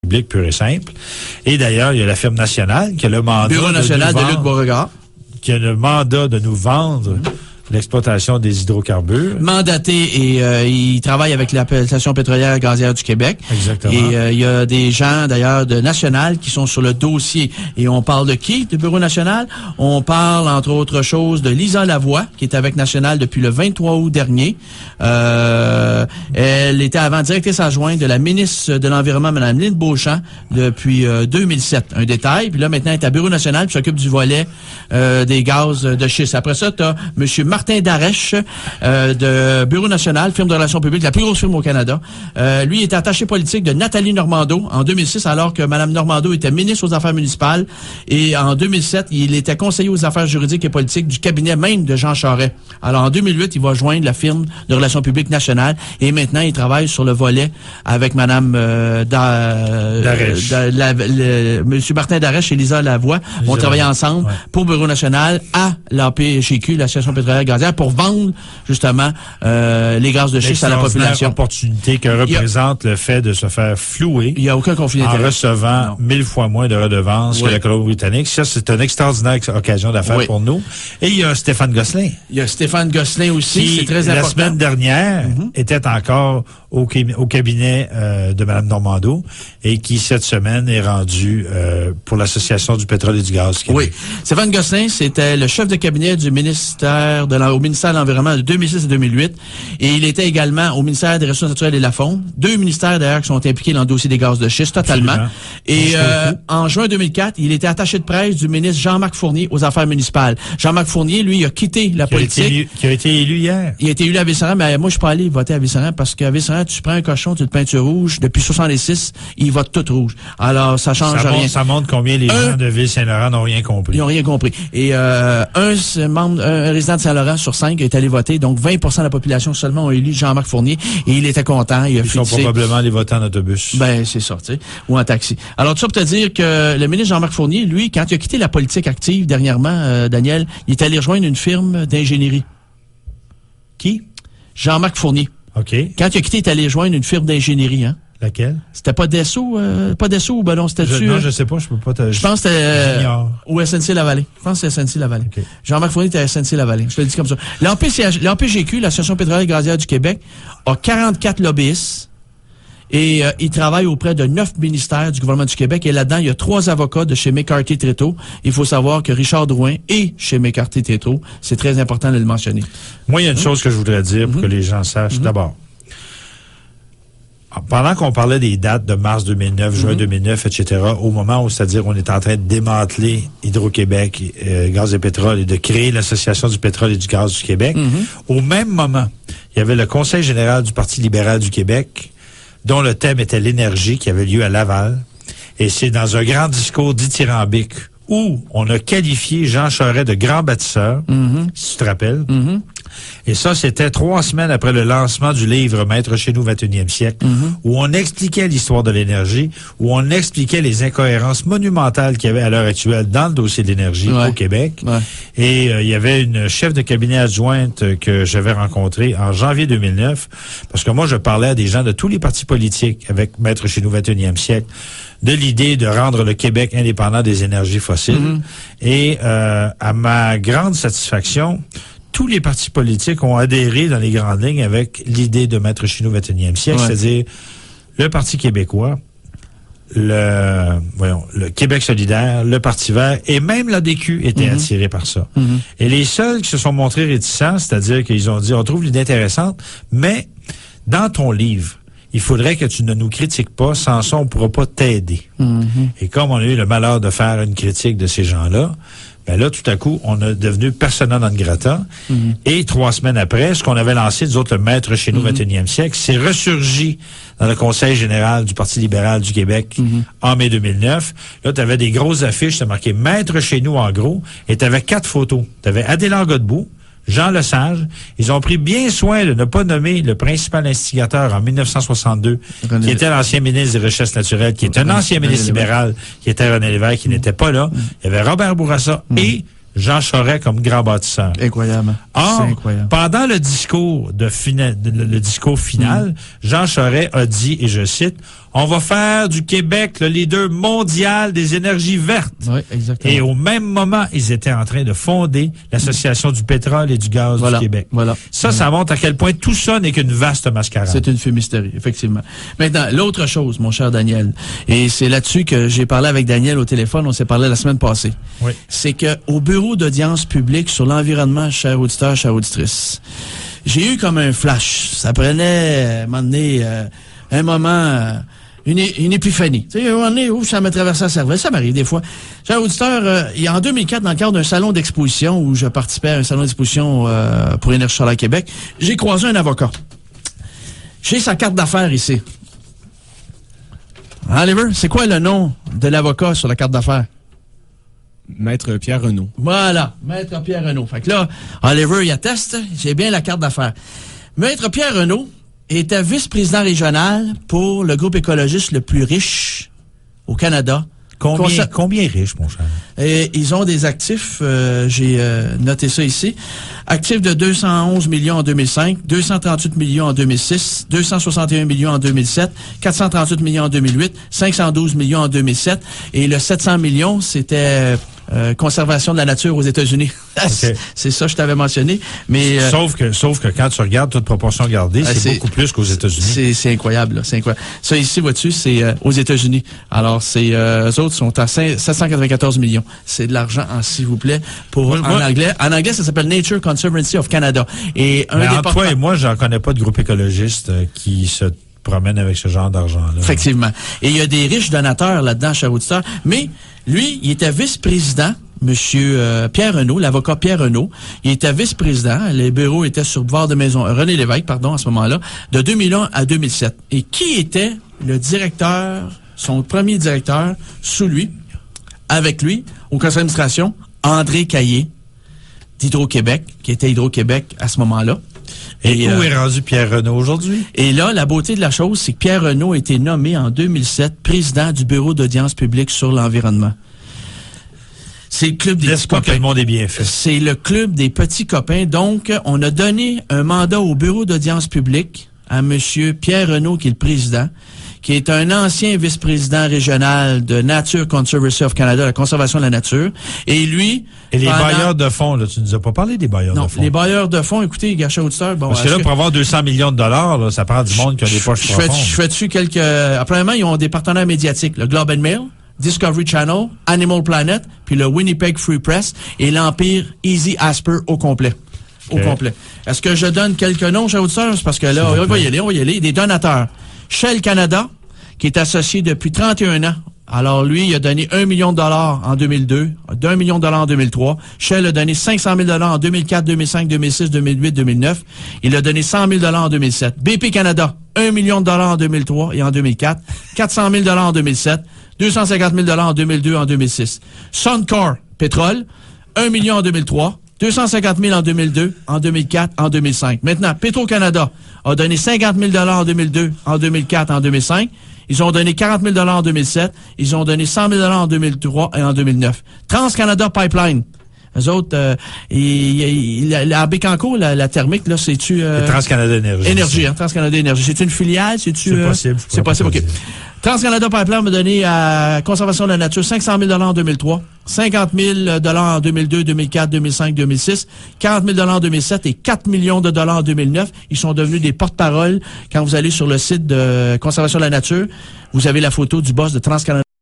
public pur et simple. Et d'ailleurs, il y a la firme nationale qui a le mandat Bureau national de lutte Beauregard. Qui a le mandat de nous vendre l'exploitation des hydrocarbures. Mandaté et il travaille avec l'Association pétrolière et gazière du Québec. Exactement. Et il y a des gens d'ailleurs de National qui sont sur le dossier. Et on parle de qui, du Bureau national? On parle entre autres choses de Lisa Lavoie, qui est avec National depuis le 23 août dernier. Elle était avant directrice adjointe de la ministre de l'Environnement, Mme Lynne Beauchamp, depuis 2007. Un détail. Puis là, maintenant, elle est à Bureau national, puis s'occupe du volet des gaz de schiste. Après ça, tu as M. Martin Darèche de Bureau national, firme de relations publiques, la plus grosse firme au Canada. Lui est attaché politique de Nathalie Normando en 2006, alors que Mme Normando était ministre aux Affaires municipales. Et en 2007, il était conseiller aux affaires juridiques et politiques du cabinet même de Jean Charest. Alors en 2008, il va joindre la firme de relations publiques nationale. Et maintenant, il travaille sur le volet avec Mme Darèche. M. Martin Darèche et Lisa Lavoie vont travailler ensemble pour Bureau national à l'APHQ, l'Association pétrolière gazière, pour vendre justement les gaz de schiste à la population. Opportunité que représente le fait de se faire flouer. Il n'y a aucun conflit d'intérêt. En recevant 1000 fois moins de redevances que la Colombie-Britannique. Ça, c'est une extraordinaire occasion d'affaires pour nous. Et il y a Stéphane Gosselin. Il y a Stéphane Gosselin aussi, c'est très important. La semaine dernière, était encore au cabinet de Mme Normando et qui, cette semaine, est rendu pour l'Association du pétrole et du gaz du Québec. Oui. Stéphane Gosselin, c'était le chef de cabinet du ministère au ministère de l'Environnement de 2006 à 2008. Et il était également au ministère des Ressources naturelles et de la Faune. 2 ministères, d'ailleurs, qui sont impliqués dans le dossier des gaz de schiste, totalement. Absolument. Et en juin 2004, il était attaché de presse du ministre Jean-Marc Fournier aux Affaires municipales. Jean-Marc Fournier, lui, il a quitté la politique. Qui a été élu hier. Il a été élu à Ville-Saint-Laurent, mais moi, je suis pas allé voter à Ville-Saint-Laurent parce qu'à Ville-Saint-Laurent, tu prends un cochon, tu le peinture rouge. Depuis 66, il vote tout rouge. Alors, ça change rien. Ça montre combien les gens de Ville-Saint-Laurent n'ont rien compris. Ils n'ont rien compris. Et un résident de Saint-Laurent sur 5 est allé voter. Donc, 20% de la population seulement ont élu Jean-Marc Fournier. Et il était content. Ils sont probablement allés voter en autobus. Ben, c'est ça, tu sais. Ou en taxi. Alors, tout ça pour te dire que le ministre Jean-Marc Fournier, lui, quand il a quitté la politique active dernièrement, Daniel, il est allé rejoindre une firme d'ingénierie. Qui? Jean-Marc Fournier. OK. Quand il a quitté, il est allé rejoindre une firme d'ingénierie, hein. Laquelle? C'était pas Dessau, ou ben non, c'était dessus. Non, je sais pas, je peux pas te... Je pense que c'était au SNC-Lavalin. Je pense que c'était SNC-Lavalin. Okay. Jean-Marc Fournier était à SNC-Lavalin. Je te le dis comme ça. L'APGQ, l'Association pétrolière et gazière du Québec, a 44 lobbyistes et il travaille auprès de 9 ministères du gouvernement du Québec. Et là-dedans, il y a 3 avocats de chez McCarthy Tréteau. Il faut savoir que Richard Drouin est chez McCarthy Tréteau. C'est très important de le mentionner. Moi, il y a une chose que je voudrais dire pour que les gens sachent. D'abord, pendant qu'on parlait des dates de mars 2009, juin 2009, etc., au moment où, c'est-à-dire, on est en train de démanteler Hydro-Québec, Gaz et Pétrole, et de créer l'Association du pétrole et du gaz du Québec, au même moment, il y avait le Conseil général du Parti libéral du Québec, dont le thème était l'énergie, qui avait lieu à Laval. Et c'est dans un grand discours dithyrambique où on a qualifié Jean Charest de grand bâtisseur, si tu te rappelles. Et ça, c'était 3 semaines après le lancement du livre Maître chez nous, 21e siècle, où on expliquait l'histoire de l'énergie, où on expliquait les incohérences monumentales qu'il y avait à l'heure actuelle dans le dossier de l'énergie au Québec. Et il y avait une chef de cabinet adjointe que j'avais rencontrée en janvier 2009, parce que moi, je parlais à des gens de tous les partis politiques avec Maître chez nous, 21e siècle, de l'idée de rendre le Québec indépendant des énergies fossiles. Et à ma grande satisfaction, tous les partis politiques ont adhéré dans les grandes lignes avec l'idée de mettre chez nous 21e siècle, c'est-à-dire le Parti québécois, le Québec solidaire, le Parti vert et même l'ADQ étaient attirés par ça. Et les seuls qui se sont montrés réticents, c'est-à-dire qu'ils ont dit, on trouve l'idée intéressante, mais dans ton livre, il faudrait que tu ne nous critiques pas, sans ça, on ne pourra pas t'aider. Et comme on a eu le malheur de faire une critique de ces gens-là, ben là, tout à coup, on a devenu persona non grata. Et 3 semaines après, ce qu'on avait lancé, nous autres, le Maître chez nous, 21e siècle, c'est ressurgi dans le Conseil général du Parti libéral du Québec en mai 2009. Là, tu avais des grosses affiches, c'est marqué Maître chez nous, en gros, et tu avais 4 photos. Tu avais Adélard Godbout, Jean Lesage. Ils ont pris bien soin de ne pas nommer le principal instigateur en 1962, qui était l'ancien ministre des Richesses naturelles, qui est un ancien ministre libéral, qui était René Lévesque, qui n'était pas là. Il y avait Robert Bourassa et Jean Charest comme grand bâtisseur. Incroyable. Or, incroyable. Pendant le discours final, Jean Charest a dit, et je cite, On va faire du Québec le leader mondial des énergies vertes. Oui, exactement. Et au même moment, ils étaient en train de fonder l'Association du pétrole et du gaz du Québec. Voilà. Ça montre à quel point tout ça n'est qu'une vaste mascarade. C'est une fumisterie, effectivement. Maintenant, l'autre chose, mon cher Daniel, et c'est là-dessus que j'ai parlé avec Daniel au téléphone, on s'est parlé la semaine passée. Oui. C'est que au bureau d'audience publique sur l'environnement, chers auditeurs, chères auditrices, j'ai eu comme un flash. Ça prenait, à un moment donné, une épiphanie. Tu sais, un moment donné, ça m'a traversé la cervelle. Ça m'arrive des fois. Chers auditeurs, en 2004, dans le cadre d'un salon d'exposition où je participais à un salon d'exposition pour Énergie Solaire Québec, j'ai croisé un avocat. J'ai sa carte d'affaires ici. Oliver, c'est quoi le nom de l'avocat sur la carte d'affaires? Maître Pierre Renaud. Voilà, Maître Pierre Renaud. Fait que là, Oliver, il atteste, j'ai bien la carte d'affaires. Maître Pierre Renaud était vice-président régional pour le groupe écologiste le plus riche au Canada. Combien riche, mon cher? Et ils ont des actifs, j'ai noté ça ici, actifs de 211 millions en 2005, 238 millions en 2006, 261 millions en 2007, 438 millions en 2008, 512 millions en 2007, et le 700 millions, c'était conservation de la nature aux États-Unis. Okay. C'est ça que je t'avais mentionné. Mais sauf que quand tu regardes toute proportion gardée, c'est beaucoup plus qu'aux États-Unis. C'est incroyable, là. C'est incroyable. Ça ici, vois-tu, c'est aux États-Unis. Alors, eux autres sont à 794 millions. C'est de l'argent, s'il vous plaît, en anglais. En anglais, ça s'appelle Nature Conservancy of Canada. Et entre toi et moi, j'en connais pas de groupe écologiste qui se promène avec ce genre d'argent-là. Effectivement. Et il y a des riches donateurs là-dedans, chers auditeurs. Mais lui, il était vice-président, Monsieur Pierre Renaud, l'avocat Pierre Renaud. Il était vice-président. Les bureaux étaient sur Boulevard de Maison, René Lévesque, pardon, à ce moment-là, de 2001 à 2007. Et qui était le directeur, son premier directeur, sous lui, avec lui, au conseil d'administration, André Caillé, d'Hydro-Québec, qui était Hydro-Québec à ce moment-là. Et où est rendu Pierre Renaud aujourd'hui? Et là, la beauté de la chose, c'est que Pierre Renaud a été nommé en 2007 président du bureau d'audience publique sur l'environnement. C'est le club des petits copains. Que le monde est bien fait. C'est le club des petits copains. Donc, on a donné un mandat au bureau d'audience publique à Monsieur Pierre Renaud, qui est le président, qui est un ancien vice-président régional de Nature Conservancy of Canada, la conservation de la nature. Et lui... Et les bailleurs de fonds, là, tu nous as pas parlé des bailleurs de fonds. Non, les bailleurs de fonds, écoutez, gâchés auditeurs... Bon, parce que là, pour avoir 200 millions de dollars, là, ça prend du monde qui a des poches profondes. Je fais dessus quelques... Premièrement, ils ont des partenaires médiatiques. Le Globe and Mail, Discovery Channel, Animal Planet, puis le Winnipeg Free Press et l'Empire Easy Asper au complet. Au complet. Est-ce que je donne quelques noms, chers auditeurs? Parce que là, on va y aller. Des donateurs. Shell Canada, qui est associé depuis 31 ans. Alors, lui, il a donné 1 million de dollars en 2002, 1 million de dollars en 2003. Shell a donné 500 000 dollars en 2004, 2005, 2006, 2008, 2009. Il a donné 100 000 dollars en 2007. BP Canada, 1 million de dollars en 2003 et en 2004. 400 000 dollars en 2007. 250 000 dollars en 2002 et en 2006. Suncor, pétrole, 1 million en 2003. 250 000 en 2002, en 2004, en 2005. Maintenant, Petro-Canada a donné 50 000 en 2002, en 2004, en 2005. Ils ont donné 40 000 en 2007. Ils ont donné 100 000 en 2003 et en 2009. TransCanada Pipeline. Eux autres, la Bécancour, la thermique, là, c'est-tu... TransCanada Énergie. Énergie, hein, TransCanada Énergie. C'est une filiale? C'est-tu... C'est possible. C'est possible, OK. TransCanada Pipeline m'a donné à Conservation de la nature 500 000 en 2003, 50 000 en 2002, 2004, 2005, 2006, 40 000 en 2007 et 4 millions de dollars en 2009. Ils sont devenus des porte-parole. Quand vous allez sur le site de Conservation de la nature, vous avez la photo du boss de TransCanada.